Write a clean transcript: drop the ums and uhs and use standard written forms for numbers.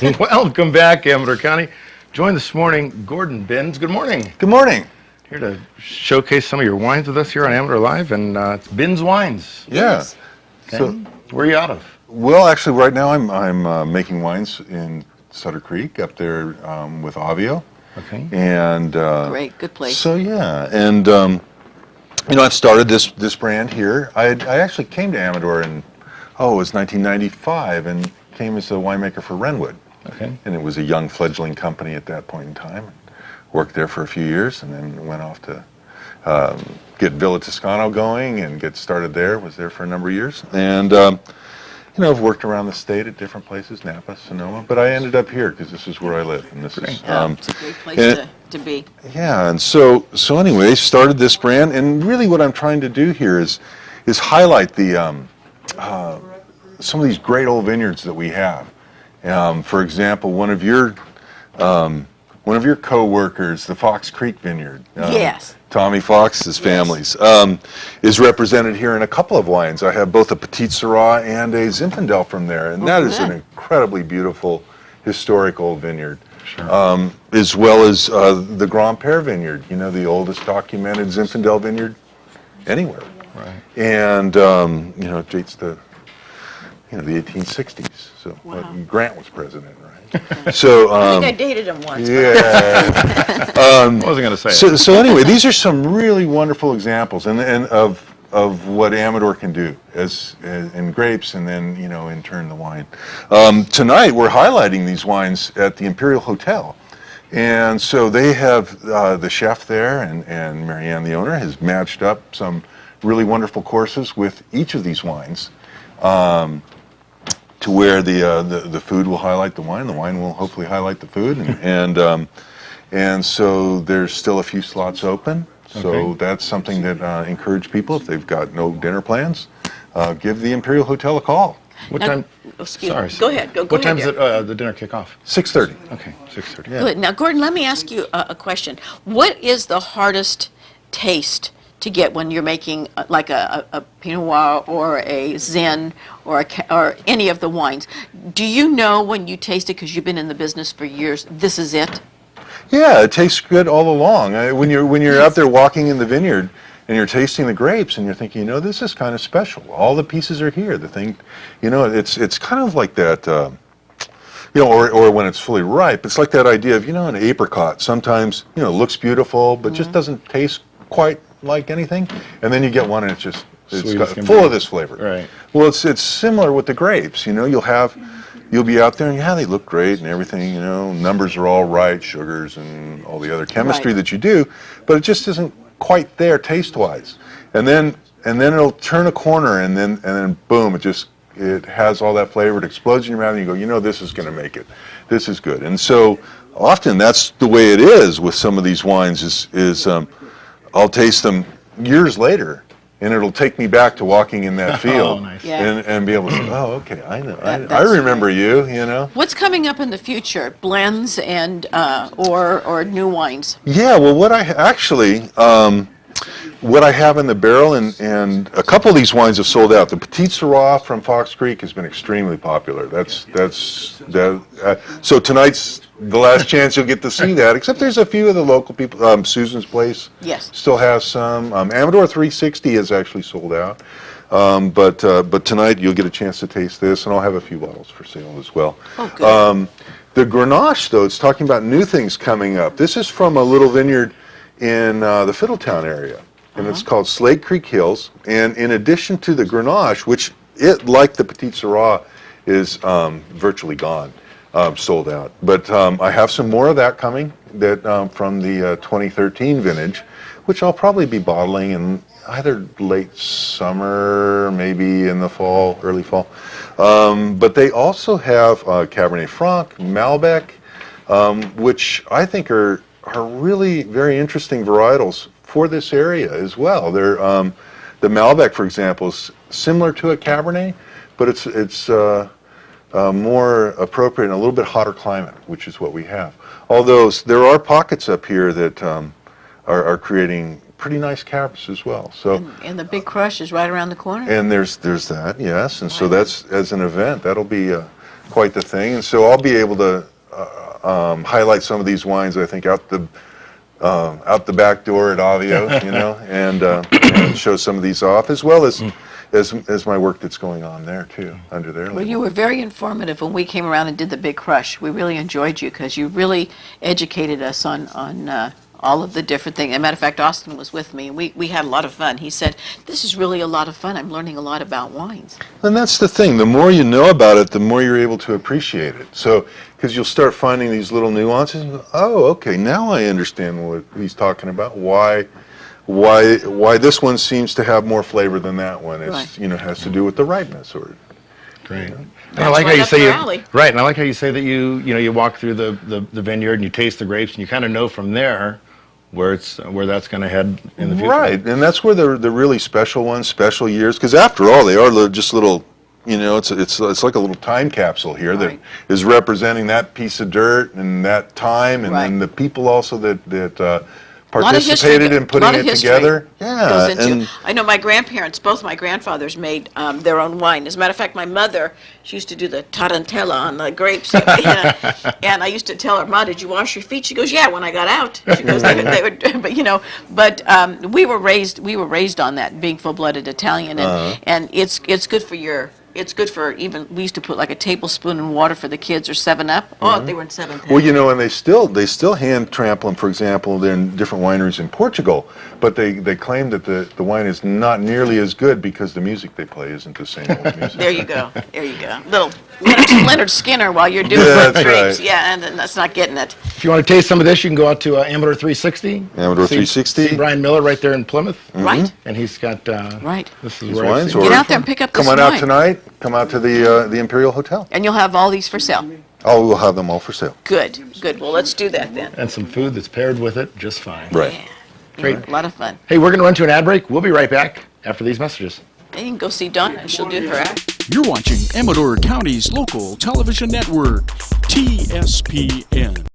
Welcome back, Amador County. Joined this morning, Gordon Binz. Good morning. Good morning. Here to showcase some of your wines with us here on Amador Live, and it's Binz Wines. Yes. Okay. So, where are you out of? well, actually, right now I'm making wines in Sutter Creek up there with Avio. Okay. And Great, good place. So yeah, and I've started this brand here. I actually came to Amador in it was 1995, and came as a winemaker for Renwood. Okay. And it was a young fledgling company at that point in time. Worked there for a few years, and then went off to get Villa Toscano going and get started there. Was there for a number of years, and I've worked around the state at different places, Napa, Sonoma, but I ended up here because this is where I live, and this is it's a great place to be. yeah. And so anyway, started this brand, and really what I'm trying to do here is highlight the some of these great old vineyards that we have. For example, one of your co-workers, the Fox Creek Vineyard. Yes. Tommy Fox's families is represented here in a couple of wines. I have both a Petit Syrah and a Zinfandel from there, and that is an incredibly beautiful historic old vineyard. Sure. As well as the Grand Pere Vineyard, the oldest documented Zinfandel vineyard anywhere. Right. And it dates to the 1860s. So Grant was president, right? So I think I dated him once. yeah. I wasn't going to say it. So anyway, these are some really wonderful examples, and of what Amador can do as in grapes, and then in turn the wine. Tonight we're highlighting these wines at the Imperial Hotel, and so they have the chef there, and Marianne, the owner, has matched up some really wonderful courses with each of these wines. To where the food will highlight the wine will hopefully highlight the food, and so there's still a few slots open. So that's something that encourage people, if they've got no dinner plans, give the Imperial Hotel a call. What Now, time? excuse Sorry. me. Go ahead. Go What ahead, time does the dinner kick off? 6:30. Okay, 6:30. Yeah. Good. Now, Gordon, let me ask you a question. What is the hardest taste to get when you're making like a Pinot Noir or a Zin or any of the wines? Do you know when you taste it, because you've been in the business for years, this is it? Yeah, it tastes good all along. When you're out there walking in the vineyard and you're tasting the grapes and you're thinking, this is kind of special. All the pieces are here. The thing, it's kind of like that. Or when it's fully ripe, it's like that idea of an apricot. Sometimes it looks beautiful, but just doesn't taste quite like anything, and then you get one and it's full of this flavor. Right. Well, it's similar with the grapes. You'll be out there and they look great and everything. Numbers are all right, sugars and all the other chemistry that you do, but it just isn't quite there taste-wise. And then it'll turn a corner, and then boom, it has all that flavor. It explodes in your mouth, and you go, this is going to make it. This is good. And so often that's the way it is with some of these wines. I'll taste them years later, and it'll take me back to walking in that field. Nice. and be able to say, okay, I know, I That's remember right. you. What's coming up in the future? Blends and or new wines? Yeah, well, what I have in the barrel, and a couple of these wines have sold out. The Petit Syrah from Fox Creek has been extremely popular. So tonight's the last chance you'll get to see that. Except there's a few of the local people. Susan's Place still has some. Amador 360 is actually sold out. But tonight you'll get a chance to taste this, and I'll have a few bottles for sale as well. Oh, good. The Grenache, though, it's talking about new things coming up. This is from a little vineyard in the Fiddletown area, and it's called Slate Creek Hills. And in addition to the Grenache, which like the Petit Syrah, is virtually gone, sold out. But I have some more of that coming from the 2013 vintage, which I'll probably be bottling in either late summer, maybe in the fall, early fall. But they also have Cabernet Franc, Malbec, which I think are really very interesting varietals for this area as well. They're the Malbec, for example, is similar to a Cabernet, but it's more appropriate in a little bit hotter climate, which is what we have. Although there are pockets up here that are creating pretty nice cabs as well. So and the big crush is right around the corner. and there's that, yes. And so that's, as an event, that'll be quite the thing. And so I'll be able to highlight some of these wines, I think, out the back door at Avio, you know, and show some of these off, as well as my work that's going on there too, under their Well, label. you were very informative when we came around and did the Big Crush. We really enjoyed you because you really educated us on all of the different things. As a matter of fact, Austin was with me, and we had a lot of fun. He said, "This is really a lot of fun. I'm learning a lot about wines." And that's the thing. The more you know about it, the more you're able to appreciate it. So, because you'll start finding these little nuances. And go, oh, okay, now I understand what he's talking about. Why this one seems to have more flavor than that one? It's Right. has to do with the ripeness, or Great. And I That's like how right you up say your alley. right, and I like how you say that you walk through the vineyard and you taste the grapes and you kind of know from there where that's going to head in the future. right. And that's where the really special ones, special years, because after all, they are just little. It's like a little time capsule here Right. that is representing that piece of dirt and that time, and Right. then the people also that A lot of history participated in putting lot of it history together. Yeah, goes into. and I know my grandparents, both my grandfathers, made their own wine. As a matter of fact, my mother, she used to do the tarantella on the grapes, and I used to tell her, "Ma, did you wash your feet?" She goes, "Yeah, when I got out." She goes, "They would," but we were raised on that, being full-blooded Italian, and it's good for your. It's good for even, we used to put like a tablespoon in water for the kids or 7-Up. Oh, they were in 7-Up. well, and they still hand trample them. For example, they're in different wineries in Portugal, but they claim that the wine is not nearly as good because the music they play isn't the same old music. There you go. There you go. Little Leonard Skinner while you're doing Yeah, the that's grapes. right. Yeah, and then that's not getting it. If you want to taste some of this, you can go out to Amador 360. Amador See- 360. See Brian Miller right there in Plymouth. Right. And he's got Right. This is These where I've wines, seen- or Get out there and pick up this come on out wine. tonight. Come out to the Imperial Hotel. And you'll have all these for sale. Oh, we'll have them all for sale. Good. Good. Well, let's do that then. and some food that's paired with it just fine. Right. Yeah. Great. A lot of fun. Hey, we're going to run to an ad break. We'll be right back after these messages. And you can go see Donna and she'll do her act. You're watching Amador County's local television network, TSPN.